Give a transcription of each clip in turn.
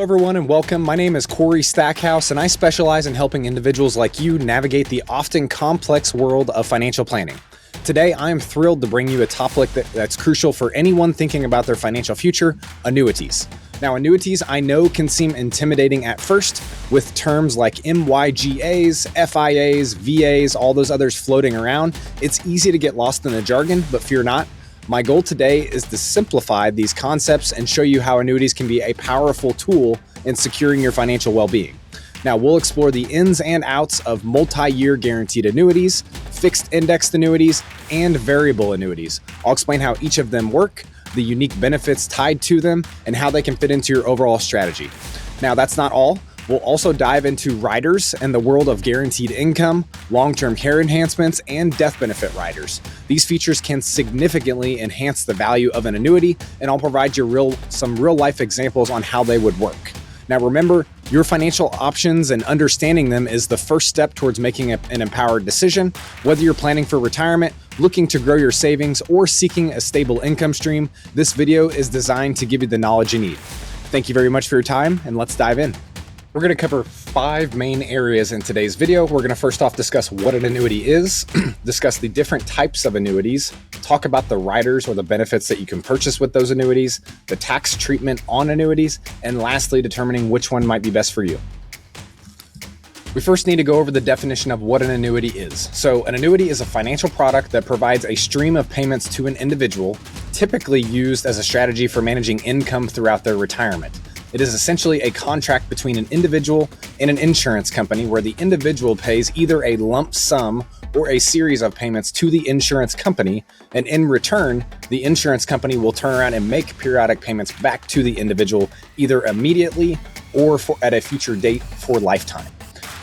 everyone, and welcome. My name is Corey Stackhouse, and I specialize in helping individuals like you navigate the often complex world of financial planning. Today, I am thrilled to bring you a topic that's crucial for anyone thinking about their financial future: annuities. Now, annuities I know can seem intimidating at first, with terms like MYGAs, FIAs, VAs, all those others floating around. It's easy to get lost in the jargon, but fear not. My goal today is to simplify these concepts and show you how annuities can be a powerful tool in securing your financial well-being. Now, we'll explore the ins and outs of multi-year guaranteed annuities, fixed indexed annuities, and variable annuities. I'll explain how each of them work, the unique benefits tied to them, and how they can fit into your overall strategy. Now, that's not all. We'll also dive into riders and the world of guaranteed income, long-term care enhancements, and death benefit riders. These features can significantly enhance the value of an annuity, and I'll provide you some real-life examples on how they would work. Now remember, your financial options and understanding them is the first step towards making an empowered decision. Whether you're planning for retirement, looking to grow your savings, or seeking a stable income stream, this video is designed to give you the knowledge you need. Thank you very much for your time, and let's dive in. We're going to cover 5 main areas in today's video. We're going to first off discuss what an annuity is, discuss the different types of annuities, talk about the riders or the benefits that you can purchase with those annuities, the tax treatment on annuities, and lastly, determining which one might be best for you. We first need to go over the definition of what an annuity is. So an annuity is a financial product that provides a stream of payments to an individual, typically used as a strategy for managing income throughout their retirement. It is essentially a contract between an individual and an insurance company where the individual pays either a lump sum or a series of payments to the insurance company, and in return, the insurance company will turn around and make periodic payments back to the individual, either immediately or at a future date for lifetime.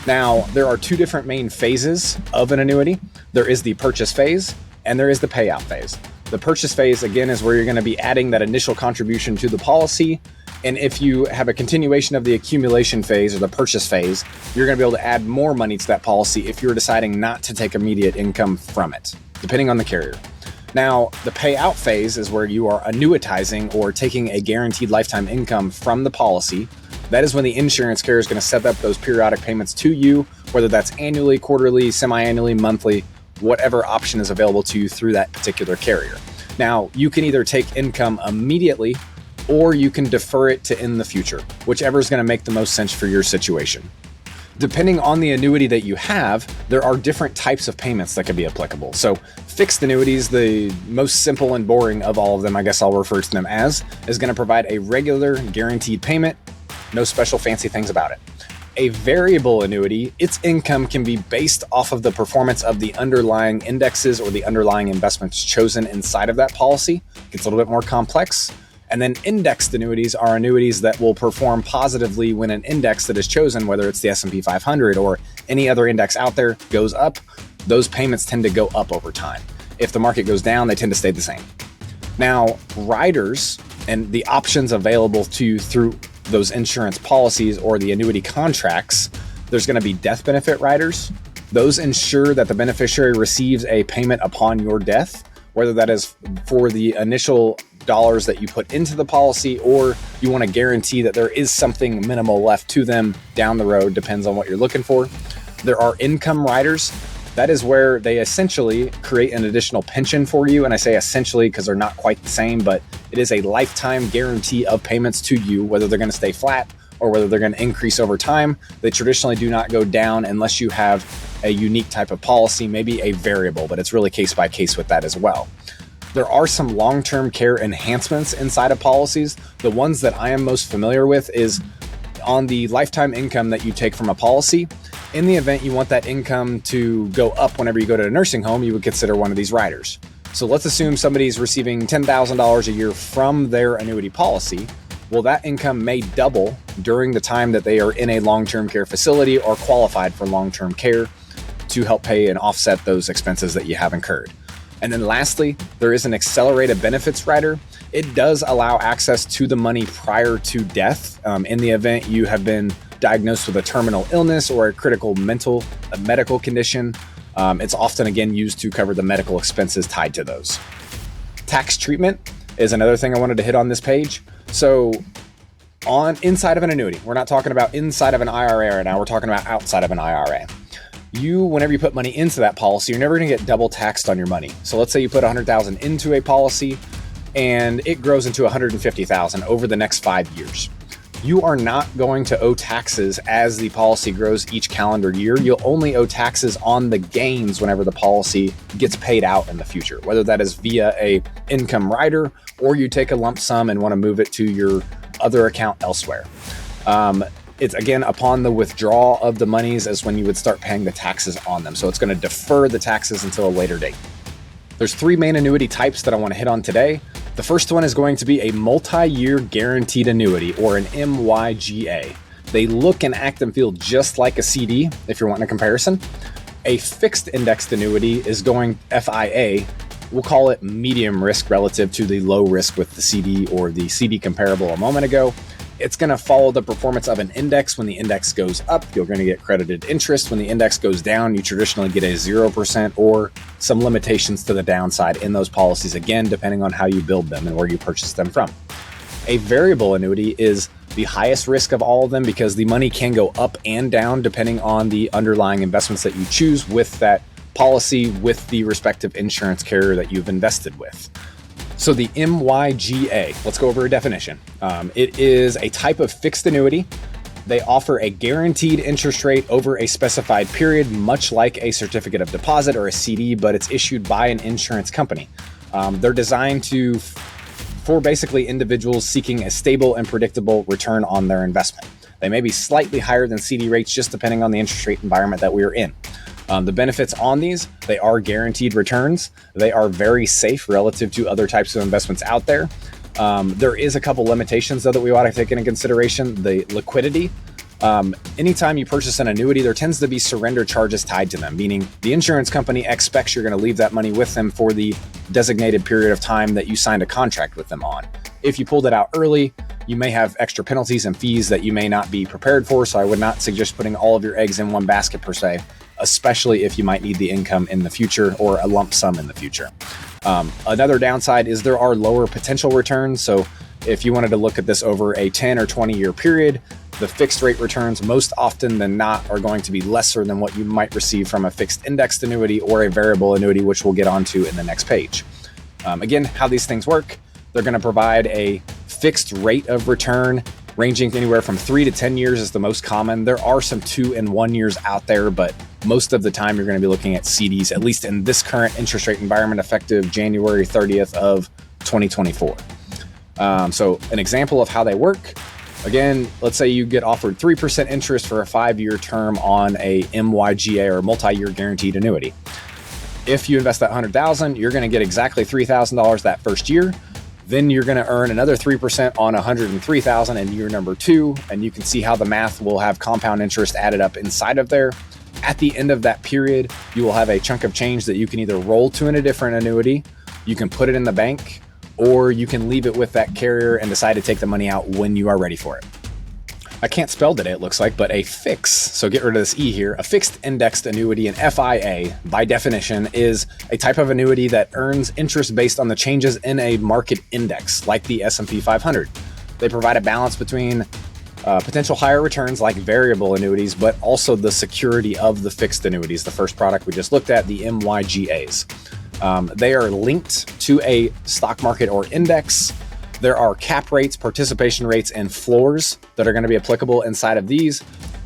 Now, there are 2 different main phases of an annuity. There is the purchase phase and there is the payout phase. The purchase phase, again, is where you're going to be adding that initial contribution to the policy. And if you have a continuation of the accumulation phase or the purchase phase, you're going to be able to add more money to that policy if you're deciding not to take immediate income from it, depending on the carrier. Now, the payout phase is where you are annuitizing or taking a guaranteed lifetime income from the policy. That is when the insurance carrier is going to set up those periodic payments to you, whether that's annually, quarterly, semi-annually, monthly, whatever option is available to you through that particular carrier. Now, you can either take income immediately or you can defer it to in the future, whichever is going to make the most sense for your situation. Depending on the annuity that you have, there are different types of payments that could be applicable. So fixed annuities, the most simple and boring of all of them, I guess I'll refer to them as, is going to provide a regular guaranteed payment, no special fancy things about it. A variable annuity, its income can be based off of the performance of the underlying indexes or the underlying investments chosen inside of that policy. It gets a little bit more complex. And then indexed annuities are annuities that will perform positively when an index that is chosen, whether it's the S&P 500 or any other index out there, goes up. Those payments tend to go up over time. If the market goes down, they tend to stay the same. Now, riders and the options available to you through those insurance policies or the annuity contracts, there's going to be death benefit riders. Those ensure that the beneficiary receives a payment upon your death, whether that is for the initial dollars that you put into the policy, or you want to guarantee that there is something minimal left to them down the road, depends on what you're looking for. There are income riders. That is where they essentially create an additional pension for you. And I say essentially because they're not quite the same, but it is a lifetime guarantee of payments to you, whether they're going to stay flat or whether they're going to increase over time. They traditionally do not go down unless you have a unique type of policy, maybe a variable, but it's really case by case with that as well. There are some long-term care enhancements inside of policies. The ones that I am most familiar with is on the lifetime income that you take from a policy. In the event you want that income to go up whenever you go to a nursing home, you would consider one of these riders. So let's assume somebody's receiving $10,000 a year from their annuity policy. Well, that income may double during the time that they are in a long-term care facility or qualified for long-term care to help pay and offset those expenses that you have incurred. And then lastly, there is an accelerated benefits rider. It does allow access to the money prior to death in the event you have been diagnosed with a terminal illness or a critical medical condition. It's often, again, used to cover the medical expenses tied to those. Tax treatment is another thing I wanted to hit on this page. So on inside of an annuity. We're not talking about inside of an IRA right now. We're talking about outside of an IRA. Whenever you put money into that policy, you're never going to get double taxed on your money. So let's say you put $100,000 into a policy and it grows into $150,000 over the next 5 years. You are not going to owe taxes as the policy grows each calendar year. You'll only owe taxes on the gains whenever the policy gets paid out in the future, whether that is via a income rider or you take a lump sum and want to move it to your other account elsewhere. It's again upon the withdrawal of the monies is when you would start paying the taxes on them. So it's going to defer the taxes until a later date. There's 3 main annuity types that I want to hit on today. The first one is going to be a multi-year guaranteed annuity, or an MYGA. They look and act and feel just like a CD, if you're wanting a comparison. A fixed indexed annuity is going FIA. We'll call it medium risk relative to the low risk with the CD or the CD comparable a moment ago. It's going to follow the performance of an index. When the index goes up, you're going to get credited interest. When the index goes down, you traditionally get a 0% or some limitations to the downside in those policies, again, depending on how you build them and where you purchase them from. A variable annuity is the highest risk of all of them because the money can go up and down depending on the underlying investments that you choose with that policy with the respective insurance carrier that you've invested with. So the MYGA, let's go over a definition. It is a type of fixed annuity. They offer a guaranteed interest rate over a specified period, much like a certificate of deposit or a CD, but it's issued by an insurance company. They're designed for basically individuals seeking a stable and predictable return on their investment. They may be slightly higher than CD rates, just depending on the interest rate environment that we're in. The benefits on these, they are guaranteed returns. They are very safe relative to other types of investments out there. There is a couple limitations though that we ought to take into consideration. The liquidity. Anytime you purchase an annuity, there tends to be surrender charges tied to them, meaning the insurance company expects you're going to leave that money with them for the designated period of time that you signed a contract with them on. If you pulled it out early, you may have extra penalties and fees that you may not be prepared for. So I would not suggest putting all of your eggs in one basket per se, especially if you might need the income in the future or a lump sum in the future. Another downside is there are lower potential returns. So if you wanted to look at this over a 10 or 20 year period, the fixed rate returns most often than not are going to be lesser than what you might receive from a fixed indexed annuity or a variable annuity, which we'll get onto in the next page. Again, how these things work, they're going to provide a fixed rate of return ranging anywhere from 3 to 10 years is the most common. There are some 2 and 1 years out there, but most of the time you're going to be looking at CDs, at least in this current interest rate environment, effective January 30th of 2024. So an example of how they work, again, let's say you get offered 3% interest for a 5-year term on a MYGA or multi-year guaranteed annuity. If you invest that $100,000, you're going to get exactly $3,000 that first year. Then you're going to earn another 3% on $103,000 in year number 2. And you can see how the math will have compound interest added up inside of there. At the end of that period, you will have a chunk of change that you can either roll to in a different annuity, you can put it in the bank, or you can leave it with that carrier and decide to take the money out when you are ready for it. I can't spell today, it looks like, but a fix, so get rid of this E here, a fixed indexed annuity, an FIA, by definition, is a type of annuity that earns interest based on the changes in a market index, like the S&P 500. They provide a balance between potential higher returns like variable annuities, but also the security of the fixed annuities, the first product we just looked at, the MYGAs. They are linked to a stock market or index. There are cap rates, participation rates, and floors that are going to be applicable inside of these.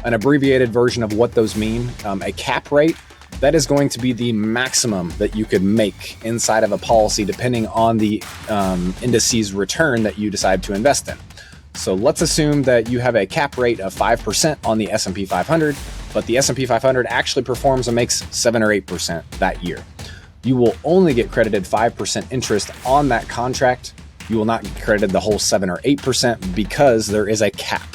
An abbreviated version of what those mean. A cap rate, that is going to be the maximum that you could make inside of a policy depending on the indices return that you decide to invest in. So let's assume that you have a cap rate of 5% on the S&P 500, but the S&P 500 actually performs and makes 7 or 8% that year. You will only get credited 5% interest on that contract. You will not get credited the whole 7 or 8% because there is a cap.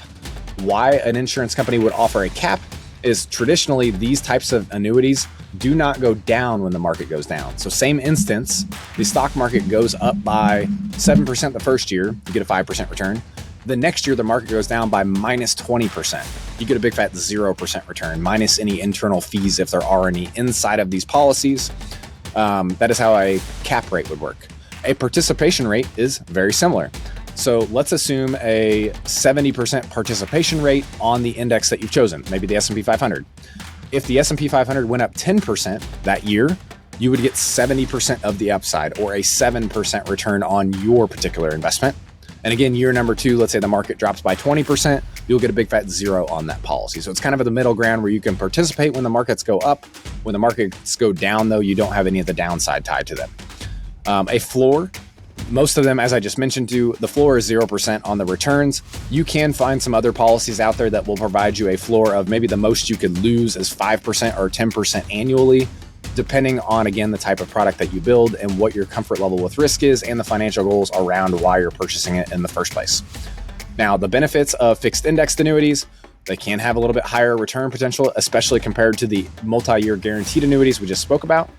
Why an insurance company would offer a cap is traditionally these types of annuities do not go down when the market goes down. So same instance, the stock market goes up by 7% the first year, you get a 5% return. The next year, the market goes down by minus 20%. You get a big fat 0% return, minus any internal fees if there are any inside of these policies. That is how a cap rate would work. A participation rate is very similar. So let's assume a 70% participation rate on the index that you've chosen, maybe the S&P 500. If the S&P 500 went up 10% that year, you would get 70% of the upside, or a 7% return on your particular investment. And again, year number 2, let's say the market drops by 20%, you'll get a big fat 0 on that policy. So it's kind of at the middle ground where you can participate when the markets go up. When the markets go down, though, you don't have any of the downside tied to them. A floor, most of them, as I just mentioned to you, the floor is 0% on the returns. You can find some other policies out there that will provide you a floor of maybe the most you could lose is 5% or 10% annually, depending on, again, the type of product that you build and what your comfort level with risk is and the financial goals around why you're purchasing it in the first place. Now, the benefits of fixed indexed annuities, they can have a little bit higher return potential, especially compared to the multi-year guaranteed annuities we just spoke about.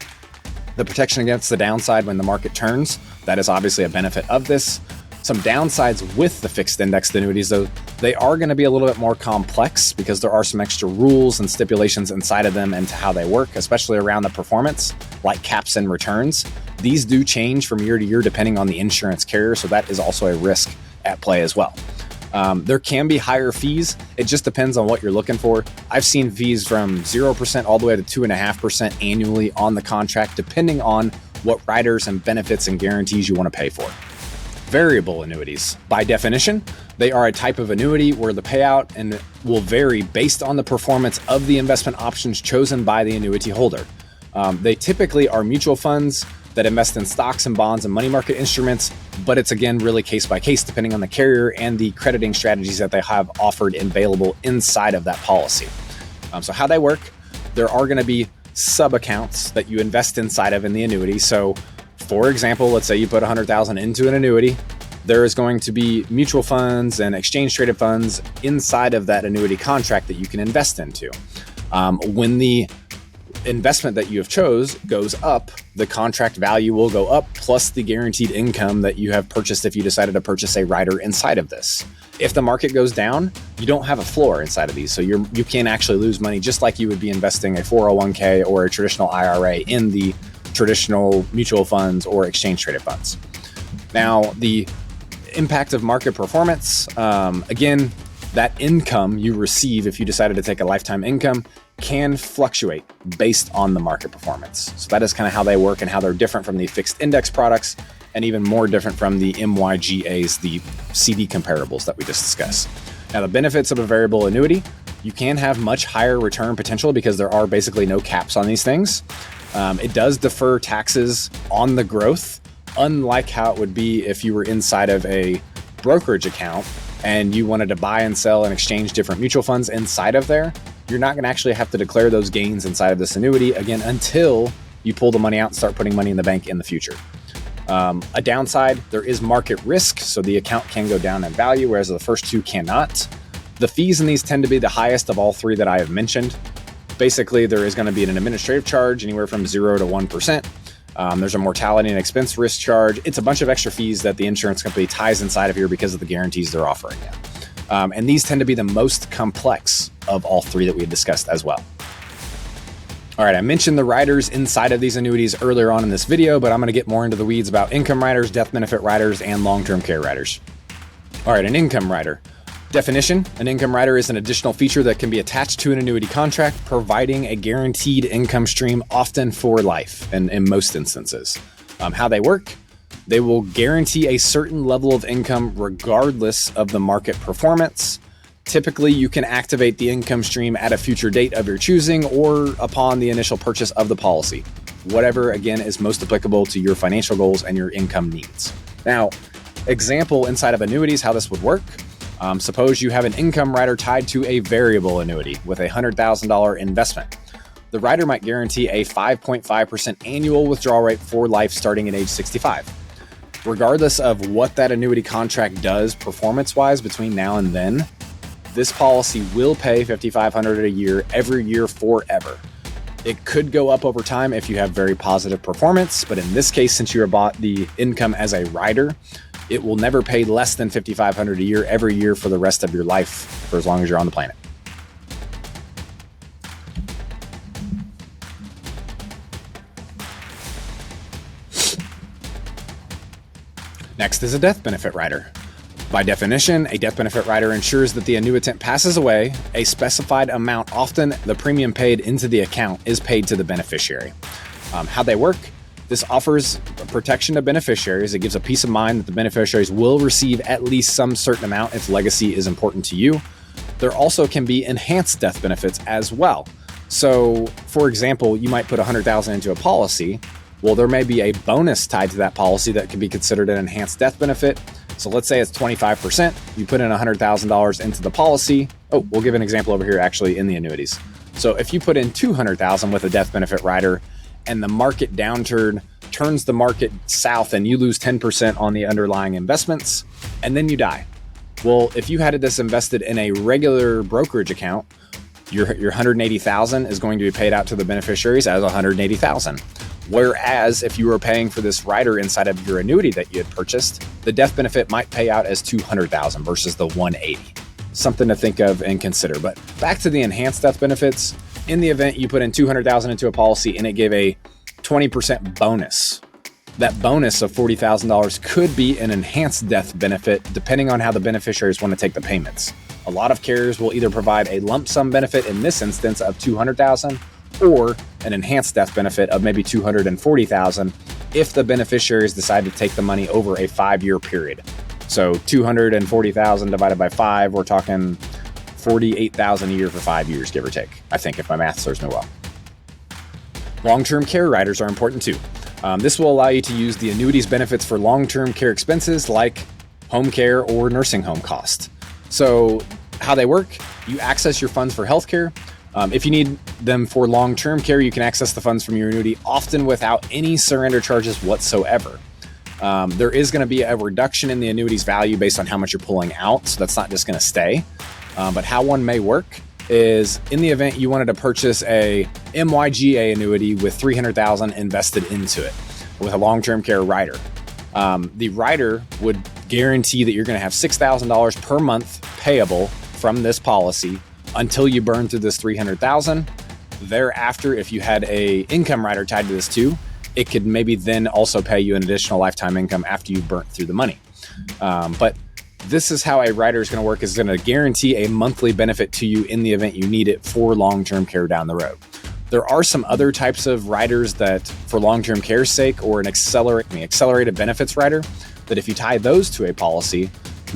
The protection against the downside when the market turns, that is obviously a benefit of this. Some downsides with the fixed indexed annuities, though, they are going to be a little bit more complex because there are some extra rules and stipulations inside of them and to how they work, especially around the performance, like caps and returns. These do change from year to year depending on the insurance carrier, so that is also a risk at play as well. There can be higher fees. It just depends on what you're looking for. I've seen fees from 0% all the way to 2.5% annually on the contract, depending on what riders and benefits and guarantees you want to pay for. Variable annuities. By definition, they are a type of annuity where the payout and will vary based on the performance of the investment options chosen by the annuity holder. They typically are mutual funds that invest in stocks and bonds and money market instruments, but it's again really case by case depending on the carrier and the crediting strategies that they have offered and available inside of that policy. So how they work, there are going to be sub accounts that you invest inside of in the annuity. So for example, let's say you put $100,000 into an annuity, there is going to be mutual funds and exchange traded funds inside of that annuity contract that you can invest into. When the investment that you have chose goes up, the contract value will go up, plus the guaranteed income that you have purchased if you decided to purchase a rider inside of this. If the market goes down, you don't have a floor inside of these, so you can actually lose money just like you would be investing a 401k or a traditional IRA in the traditional mutual funds or exchange traded funds. Now, the impact of market performance, again, that income you receive if you decided to take a lifetime income can fluctuate based on the market performance. So that is kind of how they work and how they're different from the fixed index products and even more different from the MYGAs, the CD comparables that we just discussed. Now, the benefits of a variable annuity, you can have much higher return potential because there are basically no caps on these things. It does defer taxes on the growth, unlike how it would be if you were inside of a brokerage account and you wanted to buy and sell and exchange different mutual funds inside of there. You're not going to actually have to declare those gains inside of this annuity again until you pull the money out and start putting money in the bank in the future. A downside, there is market risk, so the account can go down in value, whereas the first two cannot. The fees in these tend to be the highest of all three that I have mentioned. Basically, there is going to be an administrative charge anywhere from 0 to 1%. There's a mortality and expense risk charge. It's a bunch of extra fees that the insurance company ties inside of here because of the guarantees they're offering you. And these tend to be the most complex of all three that we had discussed as well. All right, I mentioned the riders inside of these annuities earlier on in this video, but I'm going to get more into the weeds about income riders, death benefit riders, and long-term care riders. All right, an income rider. Definition: an income rider is an additional feature that can be attached to an annuity contract, providing a guaranteed income stream, often for life, and in most instances. How they work: they will guarantee a certain level of income regardless of the market performance. Typically, you can activate the income stream at a future date of your choosing or upon the initial purchase of the policy. Whatever, again, is most applicable to your financial goals and your income needs. Now, example inside of annuities, how this would work. Suppose you have an income rider tied to a variable annuity with a $100,000 investment. The rider might guarantee a 5.5% annual withdrawal rate for life starting at age 65. Regardless of what that annuity contract does performance-wise between now and then, this policy will pay $5,500 a year every year forever. It could go up over time if you have very positive performance, but in this case, since you bought the income as a rider, it will never pay less than $5,500 a year every year for the rest of your life for as long as you're on the planet. Next is a death benefit rider. By definition, a death benefit rider ensures that the annuitant passes away, a specified amount, often the premium paid into the account, is paid to the beneficiary. How they work? This offers protection to beneficiaries. It gives a peace of mind that the beneficiaries will receive at least some certain amount if legacy is important to you. There also can be enhanced death benefits as well. So, for example, you might put $100,000 into a policy. Well, there may be a bonus tied to that policy that can be considered an enhanced death benefit. So let's say it's 25%. You put in $100,000 into the policy. Oh, we'll give an example over here actually in the annuities. So if you put in $200,000 with a death benefit rider and the market downturn turns the market south and you lose 10% on the underlying investments and then you die. Well, if you had this invested in a regular brokerage account, your $180,000 is going to be paid out to the beneficiaries as $180,000. Whereas if you were paying for this rider inside of your annuity that you had purchased, the death benefit might pay out as $200,000 versus the $180,000. Something to think of and consider. But back to the enhanced death benefits. In the event you put in $200,000 into a policy and it gave a 20% bonus, that bonus of $40,000 could be an enhanced death benefit depending on how the beneficiaries want to take the payments. A lot of carriers will either provide a lump sum benefit in this instance of $200,000 or an enhanced death benefit of maybe $240,000 if the beneficiaries decide to take the money over a 5-year period. So $240,000 divided by 5, we're talking $48,000 a year for 5 years, give or take, I think, if my math serves me well. Long-term care riders are important too. This will allow you to use the annuities benefits for long-term care expenses like home care or nursing home cost. So how they work, you access your funds for healthcare. If you need them for long-term care, you can access the funds from your annuity, often without any surrender charges whatsoever. There is going to be a reduction in the annuity's value based on how much you're pulling out, so that's not just going to stay. But how one may work is in the event you wanted to purchase a MYGA annuity with $300,000 invested into it with a long-term care rider. The rider would guarantee that you're going to have $6,000 per month payable from this policy until you burn through this $300,000. Thereafter, if you had a income rider tied to this too, it could maybe then also pay you an additional lifetime income after you've burnt through the money. But this is how a rider is going to work, is going to guarantee a monthly benefit to you in the event you need it for long-term care down the road. There are some other types of riders that for long-term care's sake, or an accelerated benefits rider, that if you tie those to a policy,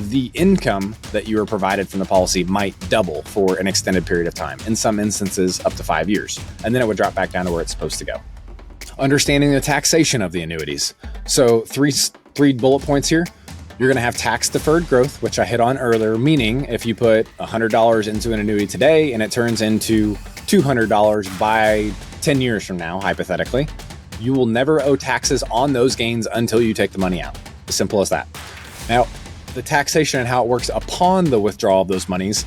the income that you are provided from the policy might double for an extended period of time, in some instances up to 5 years, and then it would drop back down to where it's supposed to go. Understanding the taxation of the annuities. So three bullet points here. You're going to have tax deferred growth, which I hit on earlier, meaning if you put $100 into an annuity today and it turns into $200 by 10 years from now, hypothetically, you will never owe taxes on those gains until you take the money out. As simple as that. Now, the taxation and how it works upon the withdrawal of those monies,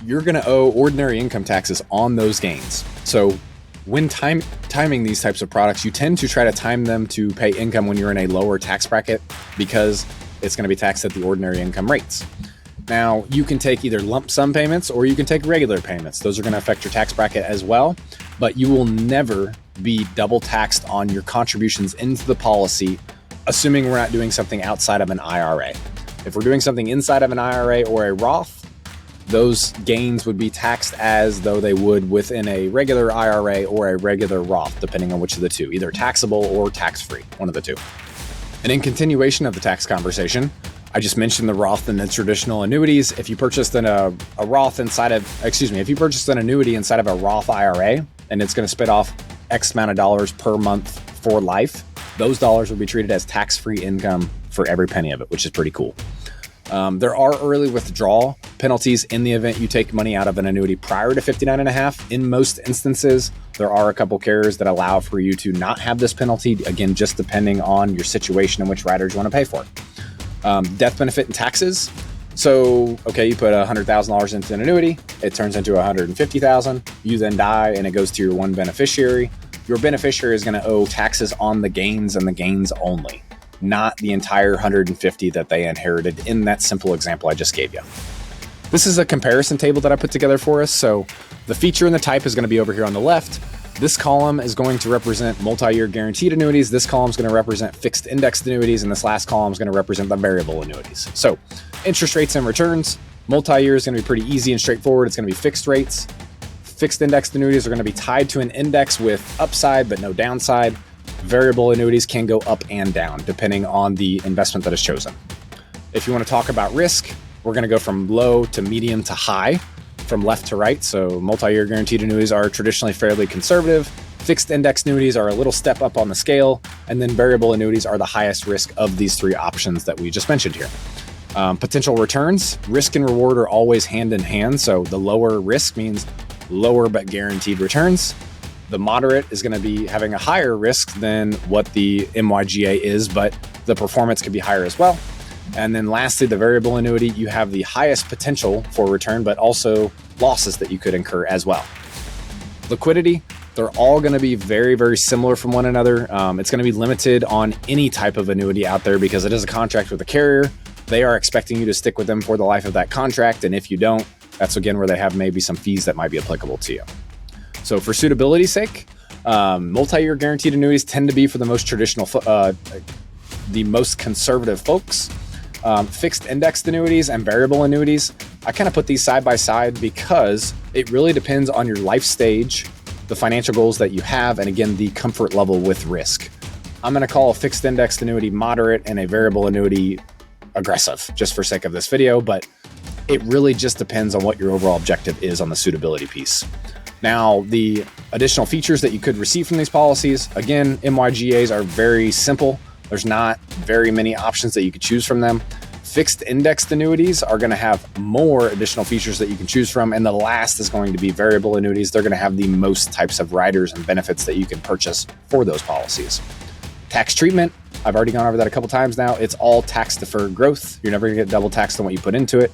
you're going to owe ordinary income taxes on those gains. So when timing these types of products, you tend to try to time them to pay income when you're in a lower tax bracket because it's going to be taxed at the ordinary income rates. Now, you can take either lump sum payments or you can take regular payments. Those are going to affect your tax bracket as well, but you will never be double taxed on your contributions into the policy, assuming we're not doing something outside of an IRA. If we're doing something inside of an IRA or a Roth, those gains would be taxed as though they would within a regular IRA or a regular Roth, depending on which of the two, either taxable or tax-free, one of the two. And in continuation of the tax conversation, I just mentioned the Roth and the traditional annuities. If you purchased if you purchased an annuity inside of a Roth IRA and it's going to spit off X amount of dollars per month for life, those dollars will be treated as tax-free income for every penny of it, which is pretty cool. There are early withdrawal penalties in the event you take money out of an annuity prior to 59.5. In most instances, there are a couple carriers that allow for you to not have this penalty, again, just depending on your situation and which riders you want to pay for. Death benefit and taxes. So, okay, you put $100,000 into an annuity, it turns into $150,000. You then die and it goes to your one beneficiary. Your beneficiary is going to owe taxes on the gains and the gains only, not the entire $150,000 that they inherited in that simple example I just gave you. This is a comparison table that I put together for us. So the feature and the type is going to be over here on the left. This column is going to represent multi-year guaranteed annuities. This column is going to represent fixed indexed annuities. And this last column is going to represent the variable annuities. So interest rates and returns, multi-year is going to be pretty easy and straightforward. It's going to be fixed rates. Fixed indexed annuities are going to be tied to an index with upside, but no downside. Variable annuities can go up and down depending on the investment that is chosen. If you want to talk about risk, we're going to go from low to medium to high, from left to right. So multi-year guaranteed annuities are traditionally fairly conservative. Fixed index annuities are a little step up on the scale. And then variable annuities are the highest risk of these three options that we just mentioned here. Potential returns, risk and reward are always hand in hand. So the lower risk means lower but guaranteed returns. The moderate is going to be having a higher risk than what the MYGA is, but the performance could be higher as well. And then lastly, the variable annuity, you have the highest potential for return, but also losses that you could incur as well. Liquidity, they're all going to be very, very similar from one another. It's going to be limited on any type of annuity out there because it is a contract with a carrier. They are expecting you to stick with them for the life of that contract. And if you don't, that's again where they have maybe some fees that might be applicable to you. So for suitability's sake, multi-year guaranteed annuities tend to be for the most traditional, the most conservative folks. Fixed indexed annuities and variable annuities, I kind of put these side by side because it really depends on your life stage, the financial goals that you have, and again, the comfort level with risk. I'm going to call a fixed indexed annuity moderate and a variable annuity aggressive, just for sake of this video, but it really just depends on what your overall objective is on the suitability piece. Now, the additional features that you could receive from these policies, again, MYGAs are very simple. There's not very many options that you could choose from them. Fixed indexed annuities are going to have more additional features that you can choose from. And the last is going to be variable annuities. They're going to have the most types of riders and benefits that you can purchase for those policies. Tax treatment, I've already gone over that a couple times now. It's all tax deferred growth. You're never going to get double taxed on what you put into it.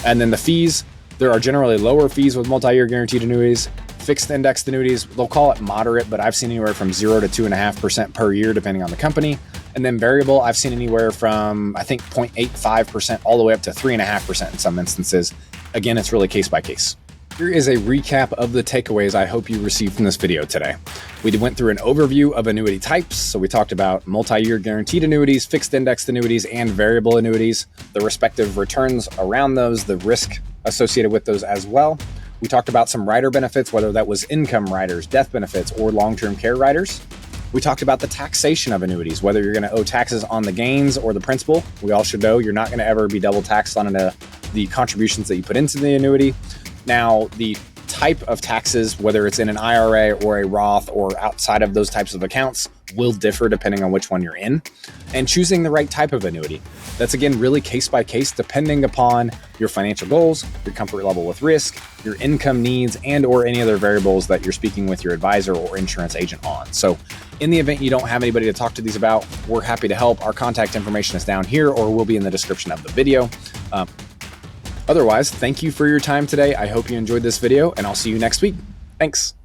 And then the fees, there are generally lower fees with multi-year guaranteed annuities. Fixed indexed annuities, they'll call it moderate, but I've seen anywhere from 0 to 2.5% per year, depending on the company. And then variable, I've seen anywhere from, I think, 0.85% all the way up to 3.5% in some instances. Again, it's really case by case. Here is a recap of the takeaways I hope you received from this video today. We went through an overview of annuity types. So we talked about multi-year guaranteed annuities, fixed indexed annuities, and variable annuities, the respective returns around those, the risk associated with those as well. We talked about some rider benefits, whether that was income riders, death benefits, or long-term care riders. We talked about the taxation of annuities, whether you're going to owe taxes on the gains or the principal. We all should know you're not going to ever be double taxed on the contributions that you put into the annuity. Now, the type of taxes, whether it's in an IRA or a Roth or outside of those types of accounts, will differ depending on which one you're in. And choosing the right type of annuity, that's again really case by case depending upon your financial goals, your comfort level with risk, your income needs, and or any other variables that you're speaking with your advisor or insurance agent on. So in the event you don't have anybody to talk to these about, we're happy to help. Our contact information is down here or will be in the description of the video. Otherwise, thank you for your time today. I hope you enjoyed this video and I'll see you next week. Thanks.